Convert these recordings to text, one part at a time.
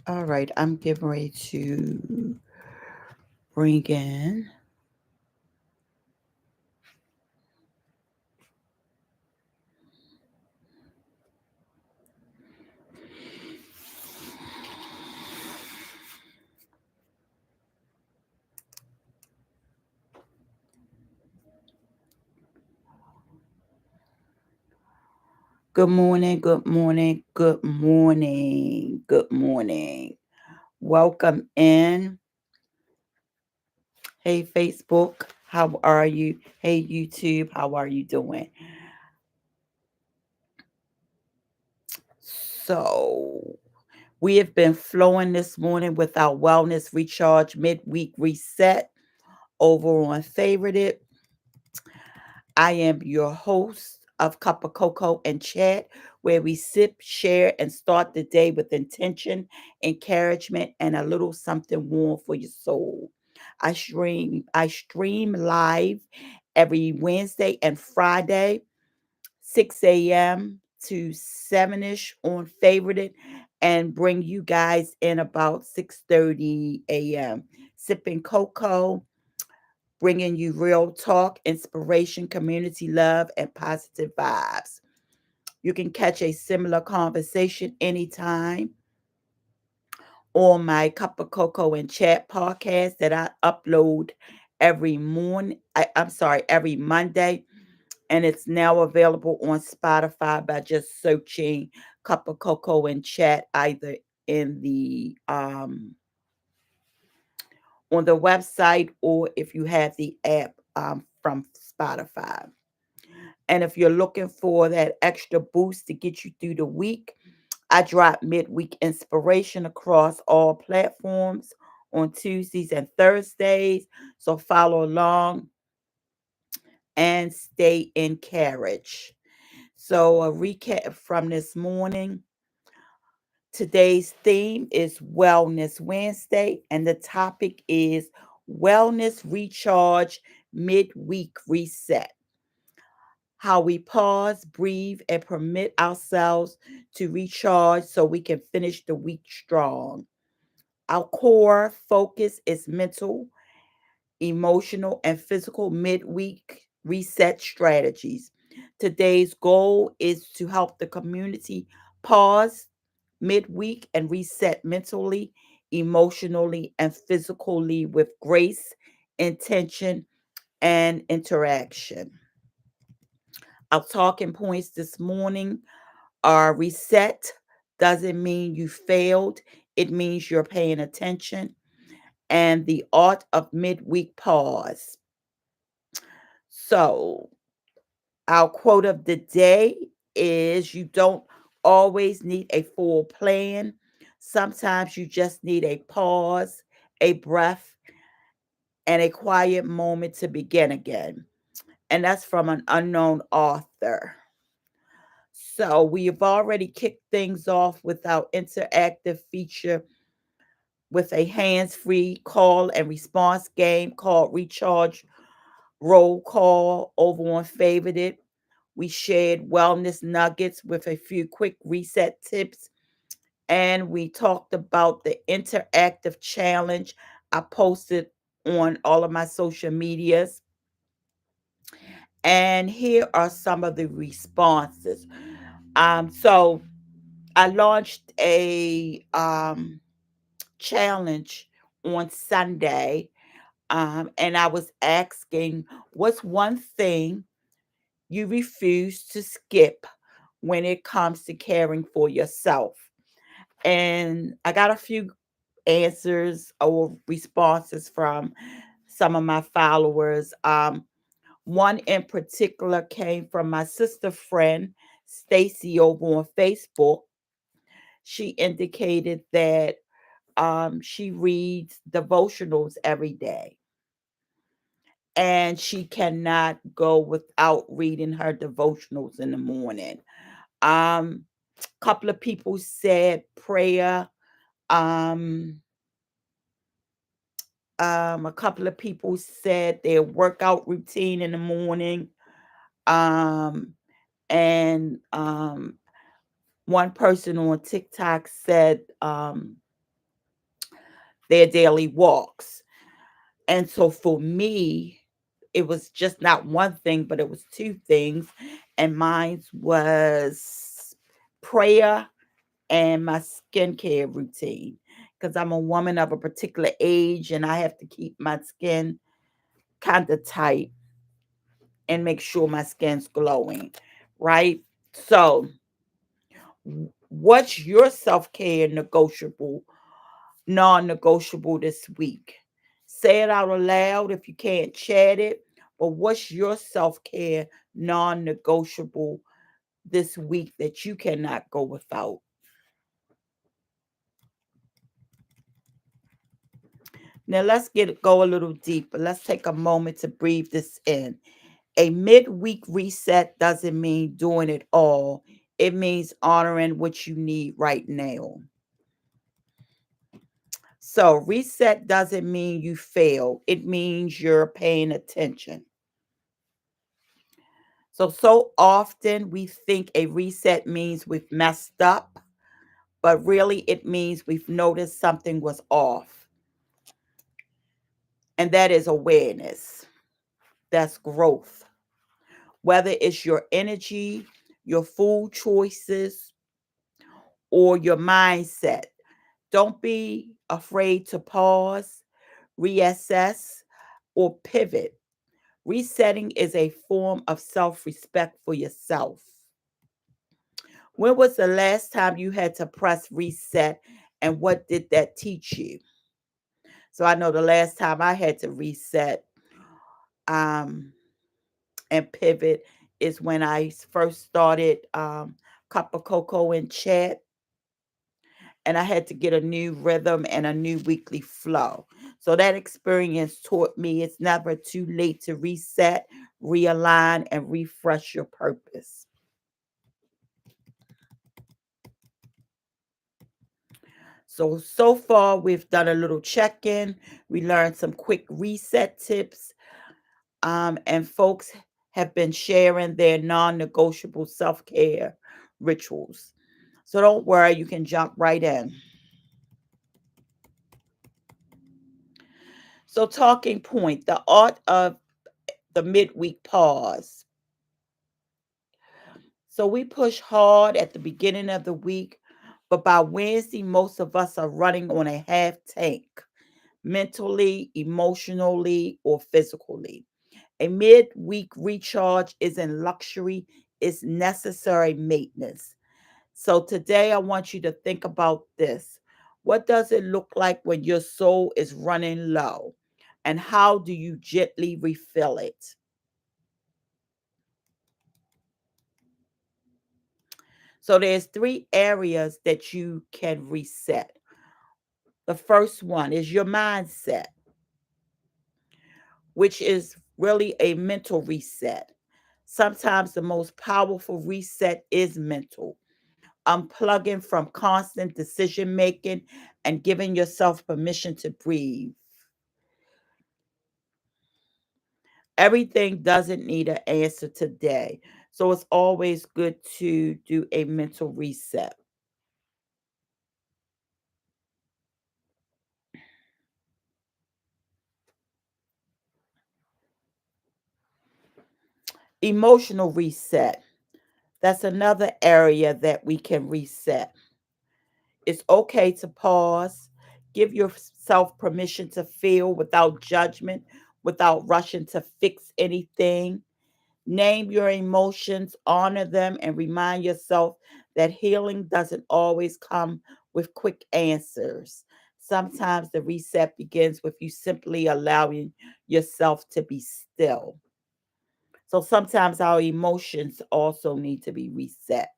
All right, I'm getting ready to bring in. Good morning, good morning, good morning, good morning. Welcome in. Hey, Facebook, how are you? Hey, YouTube, how are you doing? So, we have been flowing this morning with our Wellness Recharge Midweek Reset over on Favorited. I am your host of Cup of Cocoa and Chat, where we sip, share, and start the day with intention, encouragement, and a little something warm for your soul. I stream live every Wednesday and Friday, 6 a.m. to 7ish on Favorited, and bring you guys in about 6:30 a.m. Sipping cocoa, bringing you real talk, inspiration, community love, and positive vibes. You can catch a similar conversation anytime on my Cup of Cocoa and Chat podcast that I upload every morning. I'm sorry, every Monday. And it's now available on Spotify by just searching Cup of Cocoa and Chat either in the on the website, or if you have the app from Spotify. And if you're looking for that extra boost to get you through the week, I drop midweek inspiration across all platforms on Tuesdays and Thursdays. So follow along and stay encouraged. So, a recap from this morning. Today's theme is Wellness Wednesday, and the topic is Wellness Recharge Midweek Reset. How we pause, breathe, and permit ourselves to recharge so we can finish the week strong. Our core focus is mental, emotional, and physical midweek reset strategies. Today's goal is to help the community pause midweek and reset mentally, emotionally, and physically with grace, intention, and interaction. Our talking points this morning are: reset doesn't mean you failed, it means you're paying attention, and the art of midweek pause. So, our quote of the day is: you don't always need a full plan. Sometimes you just need a pause, a breath, and a quiet moment to begin again. And that's from an unknown author. So we have already kicked things off with our interactive feature with a hands-free call and response game called Recharge Roll Call over on Favorited. We shared wellness nuggets with a few quick reset tips, and we talked about the interactive challenge I posted on all of my social medias. And here are some of the responses. So I launched a challenge on Sunday, and I was asking, what's one thing you refuse to skip when it comes to caring for yourself? And I got a few answers or responses from some of my followers. One in particular came from my sister friend, Stacy, over on Facebook. She indicated that she reads devotionals every day, and she cannot go without reading her devotionals in the morning. Um, Couple of people said prayer. Um, a couple of people said their workout routine in the morning. Um, and one person on TikTok said their daily walks. And so for me, it was just not one thing, but it was two things. And mine was prayer and my skincare routine. Because I'm a woman of a particular age and I have to keep my skin kind of tight and make sure my skin's glowing, right? So, what's your self care negotiable, non negotiable this week? Say it out aloud if you can't chat it, but what's your self care non negotiable this week that you cannot go without? Now, let's go a little deeper. Let's take a moment to breathe this in. A midweek reset doesn't mean doing it all. It means honoring what you need right now. So, reset doesn't mean you fail. It means you're paying attention. So often we think a reset means we've messed up, but really it means we've noticed something was off. And that is awareness. That's growth. Whether it's your energy, your food choices, or your mindset. Don't be afraid to pause, reassess, or pivot. Resetting is a form of self respect for yourself. When was the last time you had to press reset and what did that teach you? So I know the last time I had to reset um, and pivot is when I first started Cup of Cocoa in chat, and I had to get a new rhythm and a new weekly flow. So that experience taught me it's never too late to reset, realign, and refresh your purpose. So far, we've done a little check in. We learned some quick reset tips, and folks have been sharing their non negotiable self care rituals. So don't worry, you can jump right in. So, talking point, the art of the midweek pause. So we push hard at the beginning of the week, but by Wednesday, most of us are running on a half tank, mentally, emotionally, or physically. A midweek recharge isn't luxury, it's necessary maintenance. So today, I want you to think about this. What does it look like when your soul is running low? And how do you gently refill it? So there's three areas that you can reset. The first one is your mindset, which is really a mental reset. Sometimes the most powerful reset is mental. Unplugging from constant decision making and giving yourself permission to breathe. Everything doesn't need an answer today. So it's always good to do a mental reset. Emotional reset. That's another area that we can reset. It's okay to pause, give yourself permission to feel without judgment, without rushing to fix anything. Name your emotions, honor them, and remind yourself that healing doesn't always come with quick answers. Sometimes the reset begins with you simply allowing yourself to be still. So sometimes our emotions also need to be reset.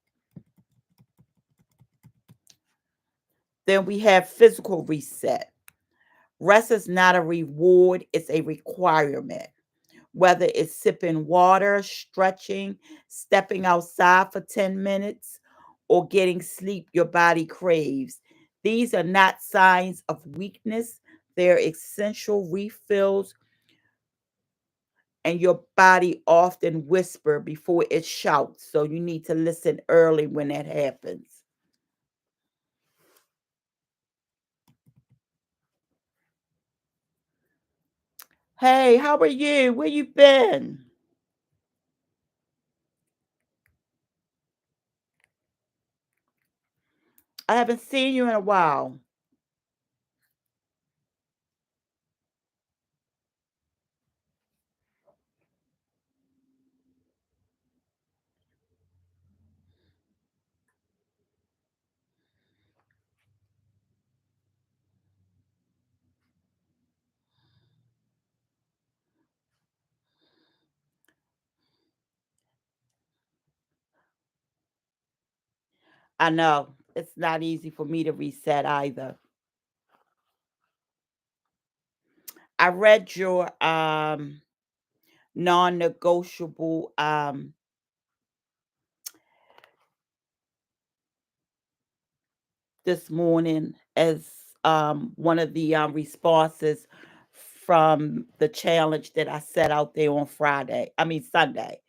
Then we have physical reset. Rest is not a reward, it's a requirement. Whether it's sipping water, stretching, stepping outside for 10 minutes, or getting sleep your body craves. These are not signs of weakness, they're essential refills, and your body often whisper before it shouts. So you need to listen early when that happens. Hey, how are you? Where you been? I haven't seen you in a while. I know it's not easy for me to reset either. I read your non-negotiable this morning as one of the responses from the challenge that I set out there on Friday. I mean Sunday.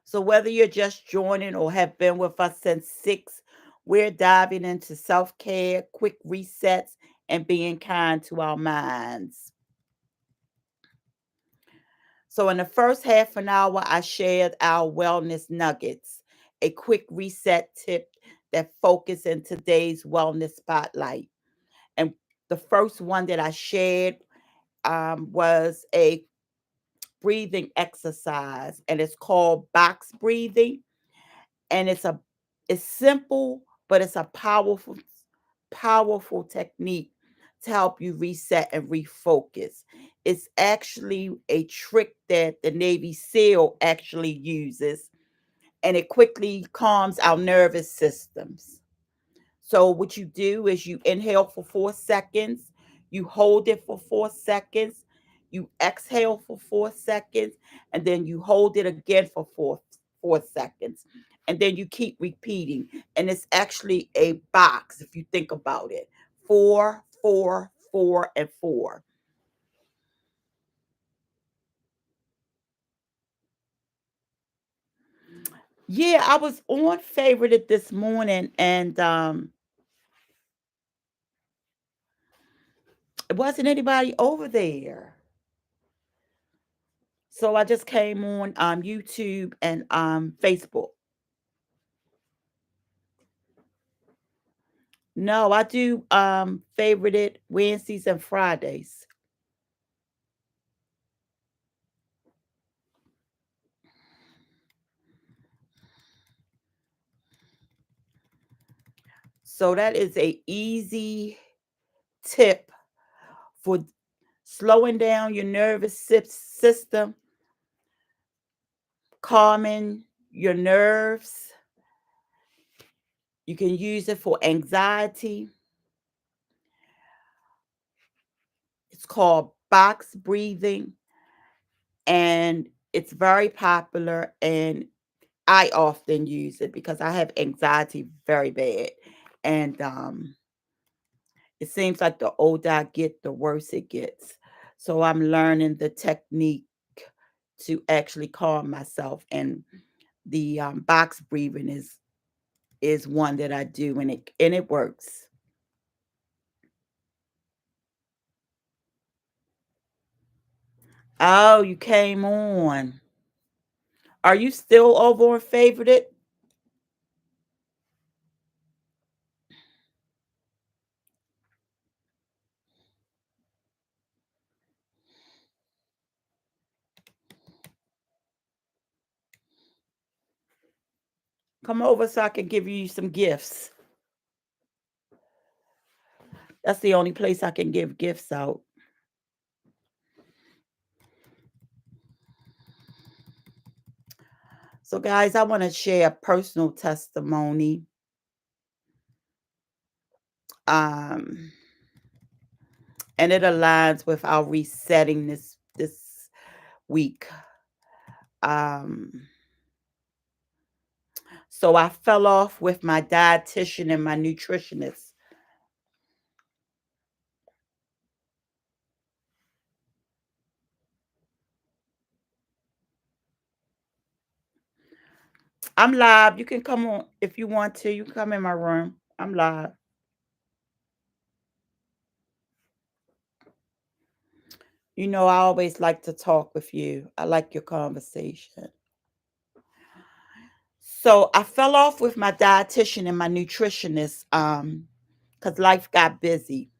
So whether you're just joining or have been with us since 6, we're diving into self-care, quick resets, and being kind to our minds. So in the first half an hour, I shared our wellness nuggets, a quick reset tip that focus in today's wellness spotlight. And the first one that I shared was a breathing exercise, and it's called box breathing. And it's simple, but it's a powerful technique to help you reset and refocus. It's actually a trick that the Navy SEAL actually uses, and it quickly calms our nervous systems. So what you do is you inhale for 4 seconds, you hold it for 4 seconds, you exhale for 4 seconds, and then you hold it again for 4 seconds. And then you keep repeating. And it's actually a box if you think about it. Four, four, four, and four. Yeah, I was on favorite it this morning and it wasn't anybody over there. So I just came on YouTube and Facebook. No, I do favorite it Wednesdays and Fridays. So that is a easy tip for slowing down your nervous system, calming your nerves. You can use it for anxiety. It's called box breathing and it's very popular and I often use it because I have anxiety very bad. And it seems like the older I get, the worse it gets. So I'm learning the technique to actually calm myself. And the box breathing is one that I do, and it works. Oh, you came on. Are you still over on favorite it? Come over so I can give you some gifts. That's the only place I can give gifts out. So, guys, I want to share a personal testimony. Um, and it aligns with our resetting this week. Um, so I fell off with my dietitian and my nutritionist. I'm live. You can come on if you want to. You can come in my room. I'm live. You know, I always like to talk with you. I like your conversation. So I fell off with my dietitian and my nutritionist because life got busy.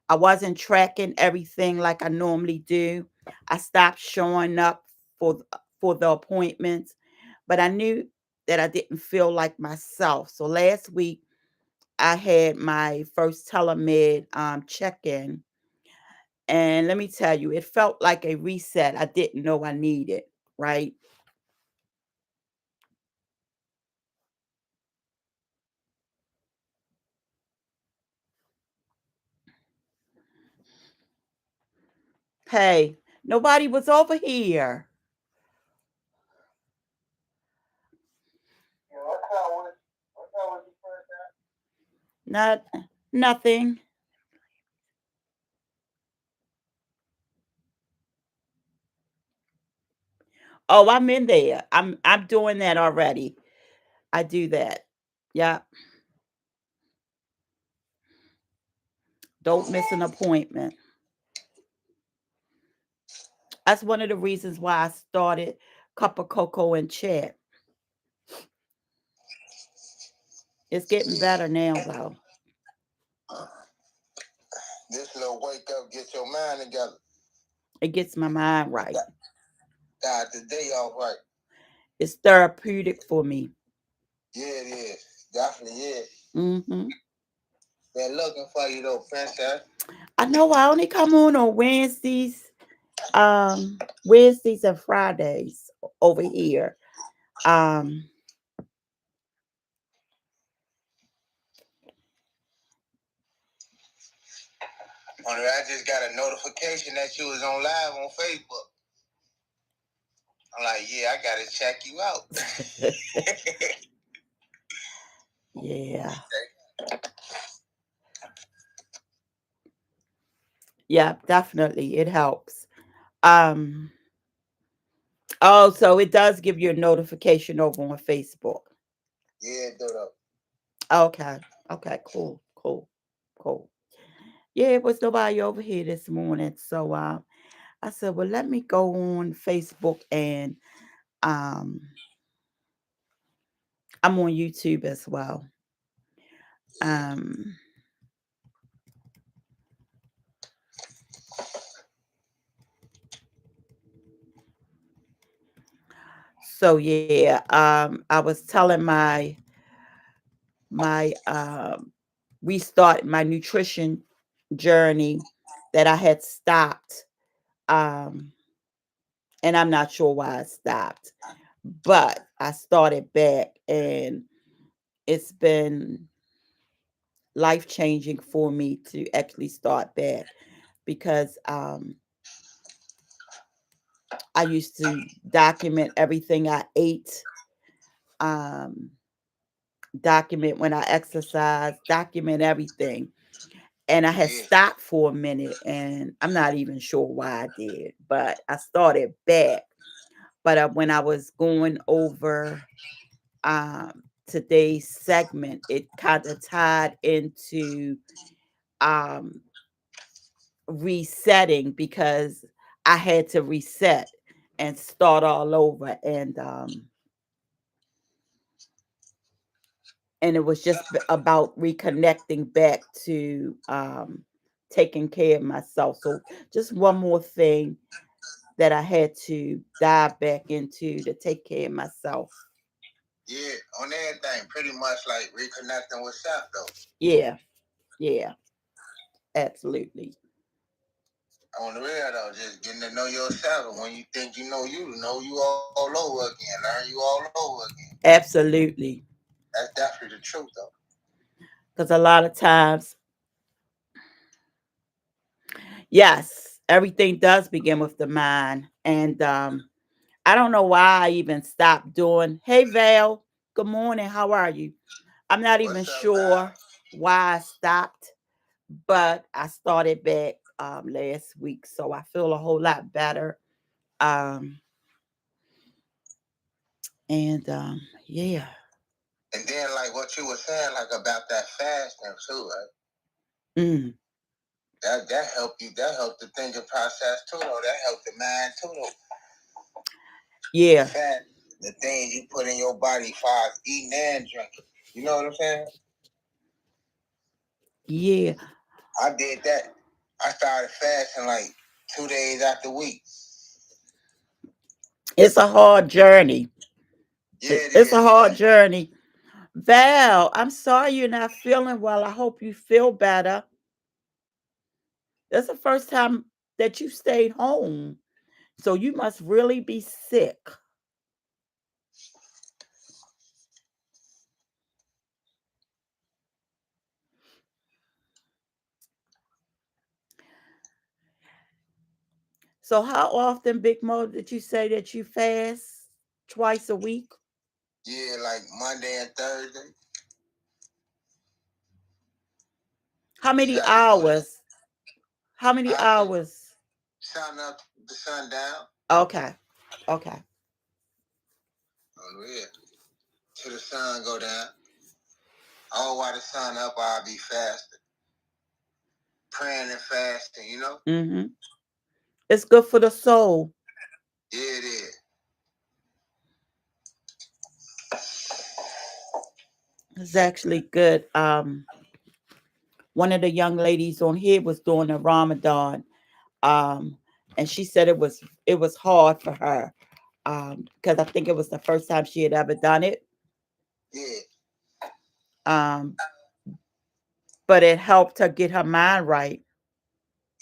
I wasn't tracking everything like I normally do. I stopped showing up for for the appointments, but I knew that I didn't feel like myself. So last week I had my first telemed check-in, and let me tell you, it felt like a reset I didn't know I needed. Right? Hey, nobody was over here. Not nothing. Oh, I'm in there. I'm doing that already. I do that. Yeah. Don't miss an appointment. That's one of the reasons why I started Cup of Cocoa and Chat. It's getting Yeah, better now though. this little wake up, get your mind together. It gets my mind right. Start the day off right. It's therapeutic for me. Yeah, it is. Definitely is. Hmm. Been looking for you though, princess. I know I only come on Wednesdays and Fridays over here. Um, I just got a notification that you was on live on Facebook. I'm like, yeah, I gotta check you out. yeah. Yeah, definitely. It helps. Um, oh, so it does give you a notification over on Facebook. Yeah, do though. Okay. Okay, cool. Cool. Cool. Yeah, it was nobody over here this morning. So I said, well, let me go on Facebook and um I'm on YouTube as well. Yeah. Um so yeah, I was telling my restart my nutrition journey that I had stopped. Um and I'm not sure why I stopped, but I started back and it's been life changing for me to actually start back because I used to document everything I ate, um, document when I exercise, document everything. And I had Yeah. stopped for a minute and I'm not even sure why I did, but I started back. But when I was going over today's segment, it kind of tied into um, resetting because I had to reset and start all over and it was just about reconnecting back to taking care of myself. So just one more thing that I had to dive back into to take care of myself. Yeah, on everything, pretty much like reconnecting with self though. Yeah, yeah, absolutely. On the real though, just getting to know yourself. And when you think you know you all over again, learn you all over again. Absolutely. That's definitely the truth though. Because a lot of times, yes, everything does begin with the mind. And I don't know why I even stopped doing, hey, Val, good morning. How are you? I'm not even What's up, Val? sure why I stopped, but I started back last week. So I feel a whole lot better. Um, and yeah. And then like what you were saying, like about that fasting too, right? Mm. That helped you. That helped the thinking process too, though. That helped the mind too, though. The Yeah. fat, the things you put in your body, far as eating and drinking. You know what I'm saying? Yeah. I did that. I started fasting like 2 days after week. It's a hard journey. Yeah, it It's a is. hard journey. Val, I'm sorry you're not feeling well. I hope you feel better. That's the first time that you stayed home. So you must really be sick. So how often, Big Mo, did you say that you fast? Twice a week? Yeah, like Monday and Thursday. How many Try to do that. hours? How many From hours? sun up to sundown. Okay. Okay. On the real. Till the sun go down. All while the sun up, I'll be fasting. Praying and fasting, you know? Mm-hmm. It's good for the soul. Yeah, it is. It's actually good. One of the young ladies on here was doing a Ramadan. Um, and she said it was hard for her. Because I think it was the first time she had ever done it. Yeah. Um, but it helped her get her mind right.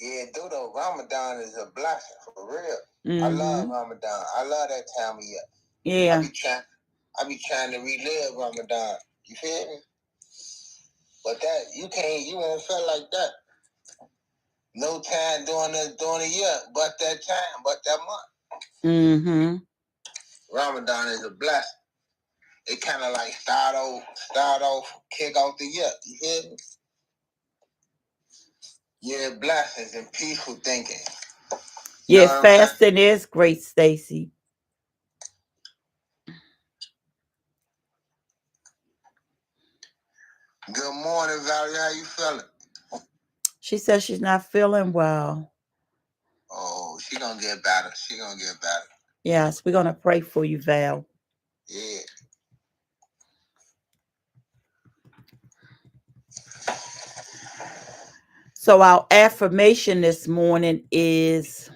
Yeah, dude, though, Ramadan is a blessing, for real. I love Mm-hmm. Ramadan. I love that time of year. I Yeah. be trying I be trying to relive Ramadan. You feel me? But that you won't feel like that. No time during the year, but that time, but that month. Mm-hmm. Ramadan is a blessing. It kind of like kick off the year. You hear me? Yeah, blessings and peaceful thinking. You know Yeah, what I'm saying? fasting is great, Stacy. Good morning, Valerie. How you feeling? She says she's not feeling well. Oh, she gonna get better. She gonna get better. Yes, we're gonna pray for you, Val. Yeah. So our affirmation this morning is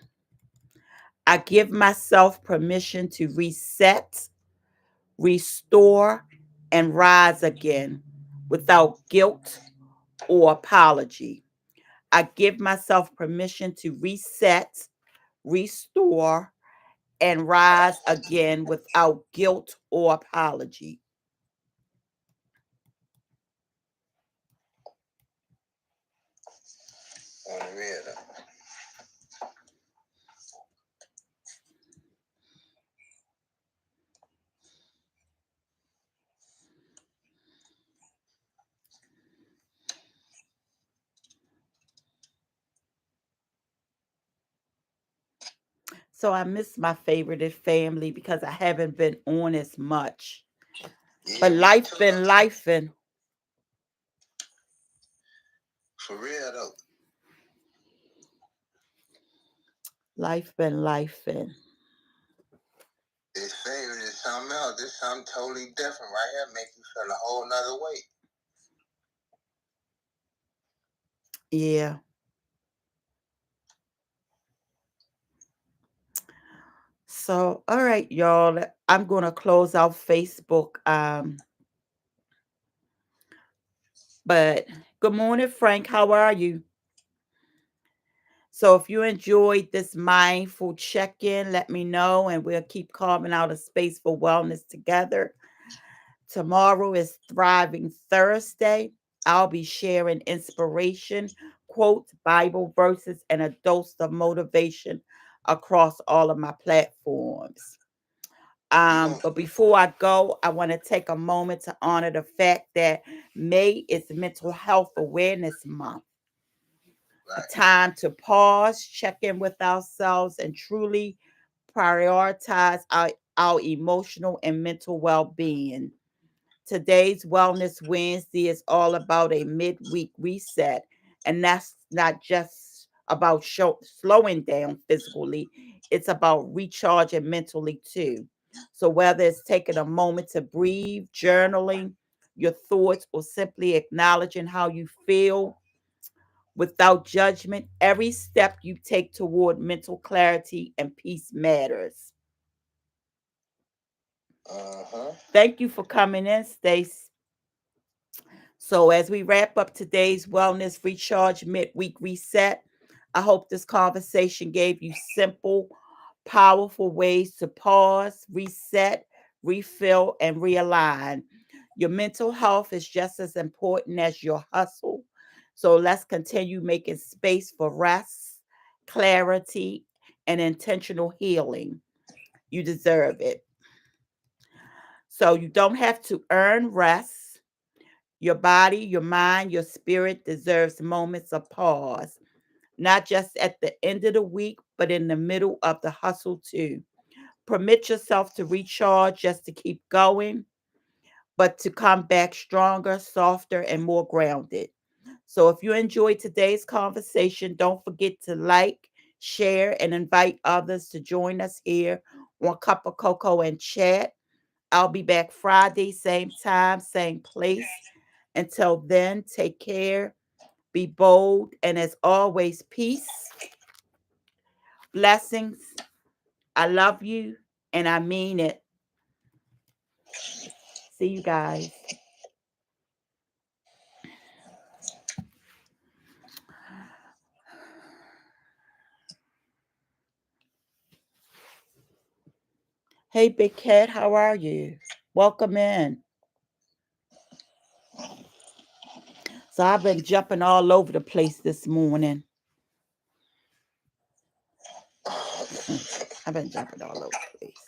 I give myself permission to reset, restore, and rise again without guilt or apology. I give myself permission to reset, restore, and rise again without guilt or apology. On the real though. So I miss my favorite family because I haven't been on as much. Yeah, But me life too. been life and For real though. life been life and This favorite is something else. This something totally different right here. Make you feel a whole nother way. yeah. So all right, y'all. I'm gonna close out Facebook. But good morning, Frank. How are you? So if you enjoyed this mindful check-in, let me know and we'll keep carving out a space for wellness together. Tomorrow is Thriving Thursday. I'll be sharing inspiration, quotes, Bible verses, and a dose of motivation across all of my platforms. You gonna But before I go, I want to take a moment to honor the fact that May is Mental Health Awareness Month, a right. time to pause, check in with ourselves, and truly prioritize our emotional and mental well being. Today's Wellness Wednesday is all about a midweek reset, and that's not just about slowing down physically, it's about recharging mentally too. So, whether it's taking a moment to breathe, journaling your thoughts, or simply acknowledging how you feel without judgment, every step you take toward mental clarity and peace matters. Uh-huh. Thank you for coming in, Stace. So, as we wrap up today's Wellness Recharge Midweek Reset, I hope this conversation gave you simple, powerful ways to pause, reset, refill, and realign. Your mental health is just as important as your hustle. So, let's continue making space for rest, clarity, and intentional healing. You deserve it. So, you don't have to earn rest. Your body, your mind, your spirit deserves moments of pause, not just at the end of the week, but in the middle of the hustle too. Permit yourself to recharge just to keep going, but to come back stronger, softer, and more grounded. So if you enjoyed today's conversation, don't forget to like, share, and invite others to join us here on Cup of Cocoa and Chat. I'll be back Friday, same time, same place. Until then, take care, be bold, and as always, peace, blessings. I love you, and I mean it. See you guys. Hey, Big Cat, how are you? Welcome in. So I've been jumping all over the place this morning. I've been jumping all over the place.